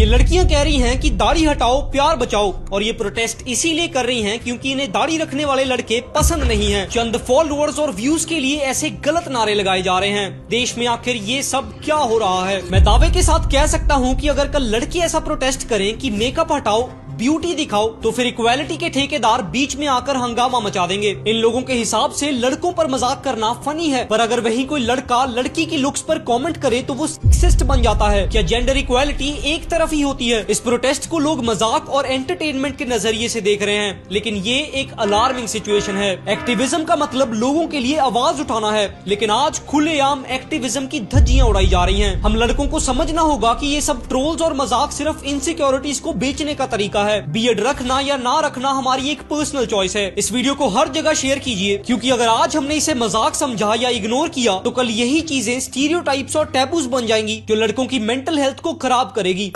लड़कियां कह रही हैं कि दाढ़ी हटाओ प्यार बचाओ, और ये प्रोटेस्ट इसीलिए कर रही हैं क्योंकि इन्हें दाढ़ी रखने वाले लड़के पसंद नहीं हैं। चंद फॉलोअर्स और व्यूज के लिए ऐसे गलत नारे लगाए जा रहे हैं। देश में आखिर ये सब क्या हो रहा है? मैं दावे के साथ कह सकता हूँ कि अगर कल लड़की ऐसा प्रोटेस्ट करें कि मेकअप हटाओ ब्यूटी दिखाओ, तो फिर इक्वालिटी के ठेकेदार बीच में आकर हंगामा मचा देंगे। इन लोगों के हिसाब से लड़कों पर मजाक करना फनी है, पर अगर वही कोई लड़का लड़की की लुक्स पर कमेंट करे तो वो सेक्सिस्ट बन जाता है। क्या जेंडर इक्वालिटी एक तरफ ही होती है? इस प्रोटेस्ट को लोग मजाक और एंटरटेनमेंट के नजरिए से देख रहे हैं, लेकिन ये एक अलार्मिंग सिचुएशन है। एक्टिविज्म का मतलब लोगों के लिए आवाज उठाना है, लेकिन आज खुलेआम एक्टिविज्म की धज्जियां उड़ाई जा रही हैं। हम लड़कों को समझना होगा कि ये सब ट्रोल्स और मजाक सिर्फ इनसिक्योरिटीज को बेचने का तरीका है। बियर्ड रखना या ना रखना हमारी एक पर्सनल चॉइस है। इस वीडियो को हर जगह शेयर कीजिए, क्योंकि अगर आज हमने इसे मजाक समझा या इग्नोर किया तो कल यही चीजें स्टीरियोटाइप्स और टैबूज बन जाएंगी, जो लड़कों की मेंटल हेल्थ को खराब करेगी।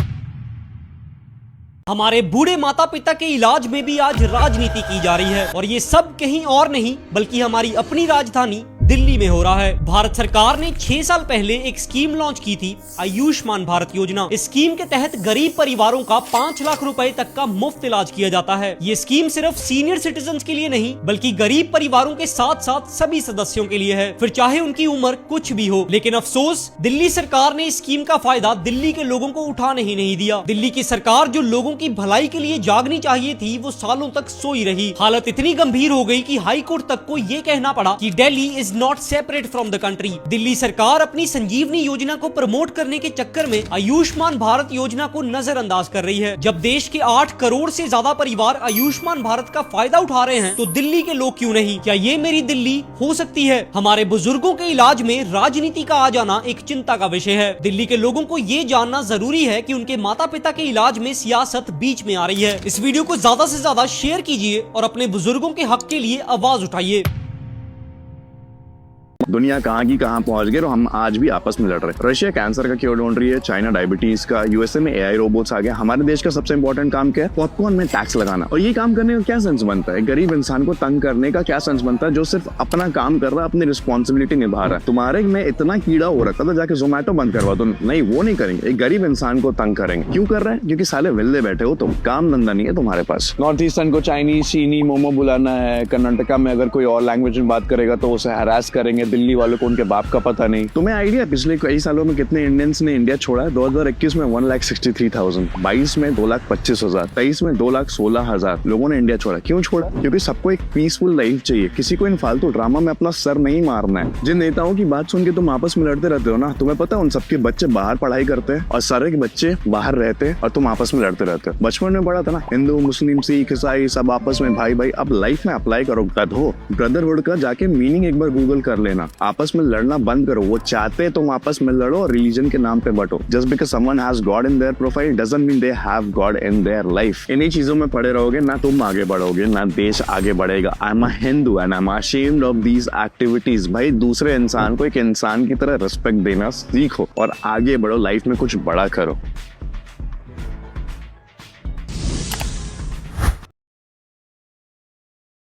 हमारे बूढ़े माता पिता के इलाज में भी आज राजनीति की जा रही है, और ये सब कहीं और नहीं बल्कि हमारी अपनी राजधानी दिल्ली में हो रहा है। भारत सरकार ने 6 साल पहले एक स्कीम लॉन्च की थी, आयुष्मान भारत योजना। इस स्कीम के तहत गरीब परिवारों का 5 लाख रुपए तक का मुफ्त इलाज किया जाता है। ये स्कीम सिर्फ सीनियर सिटीजन्स के लिए नहीं बल्कि गरीब परिवारों के साथ साथ सभी सदस्यों के लिए है, फिर चाहे उनकी उम्र कुछ भी हो। लेकिन अफसोस, दिल्ली सरकार ने इस स्कीम का फायदा दिल्ली के लोगों को उठाने ही नहीं दिया। दिल्ली की सरकार जो लोगों की भलाई के लिए जागनी चाहिए थी, वो सालों तक सोई रही। हालत इतनी गंभीर हो गई कि हाई कोर्ट तक को ये कहना पड़ा कि Delhi is not separate from the country. Delhi सरकार अपनी संजीवनी योजना को प्रमोट करने के चक्कर में आयुष्मान भारत योजना को नजरअंदाज कर रही है। जब देश के 8 करोड़ से ज्यादा परिवार आयुष्मान भारत का फायदा उठा रहे हैं, तो दिल्ली के लोग क्यों नहीं? क्या ये मेरी दिल्ली हो सकती है? हमारे बुजुर्गों के इलाज में राजनीति का आ जाना एक चिंता का विषय है। दिल्ली के लोगों को ये जानना जरूरी है कि उनके माता पिता के इलाज में सियासत बीच में आ रही है। इस वीडियो को ज्यादा से ज्यादा शेयर कीजिए और अपने बुजुर्गों के हक के लिए आवाज उठाइए। दुनिया कहाँ की कहाँ पहुंच गए और हम आज भी आपस में लड़ रहे हैं। रशिया कैंसर का क्योर ढूंढ रही है, चाइना डायबिटीज का, यूएसए में एआई रोबोट्स आ गए। हमारे देश का सबसे इंपॉर्टेंट काम क्या है? पॉपकॉर्न में टैक्स लगाना। और ये काम करने का क्या सेंस बनता है? गरीब इंसान को तंग करने का क्या सेंस बनता है, जो सिर्फ अपना काम कर रहा है, अपनी रिस्पॉन्सिबिलिटी निभा रहा है? तुम्हारे में इतना कीड़ा हो रखा था, जाके जोमेटो बंद करवा दो। नहीं, वो नहीं करेंगे। एक गरीब इंसान को तंग करेंगे। क्यों कर रहे हैं? क्योंकि साले विल्ले बैठे हो तुम, काम धंधा नहीं है तुम्हारे पास। नॉर्थ ईस्टर्न को चाइनीज, चीनी, मोमो बुलाना है। कर्नाटका में अगर कोई और लैंग्वेज में बात करेगा तो उसे हरास करेंगे। दिल्ली वालों को उनके बाप का पता नहीं। तुम्हें आइडिया पिछले कई सालों में कितने इंडियंस ने इंडिया छोड़ा है? 2021 में 1,63,000, 22 में 2,25,000, 23 में 2,16,000 लोगों ने इंडिया छोड़ा। क्यों छोड़ा? क्योंकि सबको एक पीसफुल लाइफ चाहिए। किसी को इन फालतू ड्रामा में अपना सर नहीं मारना है। जिन नेताओं की बात सुन के तुम आपस में लड़ते रहते हो ना, तुम्हें पता है उन सबके बच्चे बाहर पढ़ाई करते हैं और सारे के बच्चे बाहर रहते हैं और तुम आपस में लड़ते रहते हो। बचपन में पढ़ा था ना, हिंदू, मुस्लिम, सिख, ईसाई सब आपस में भाई भाई। अब लाइफ में अप्लाई करो। गधो, ब्रदरहुड का जाके मीनिंग एक बार गूगल कर लेना। आपस में लड़ना बंद करो। वो चाहते तुम आपस में लड़ो और रिलीजन के नाम पे बटो। Just because someone has God in their profile doesn't mean they have God in their life. इन्हीं चीजों में पड़े रहोगे ना तुम आगे बढ़ोगे ना देश आगे बढ़ेगा। I am a Hindu and I am ashamed of these activities. भाई, दूसरे इंसान को एक इंसान की तरह रिस्पेक्ट देना सीखो और आगे बढ़ो। लाइफ में कुछ बड़ा करो।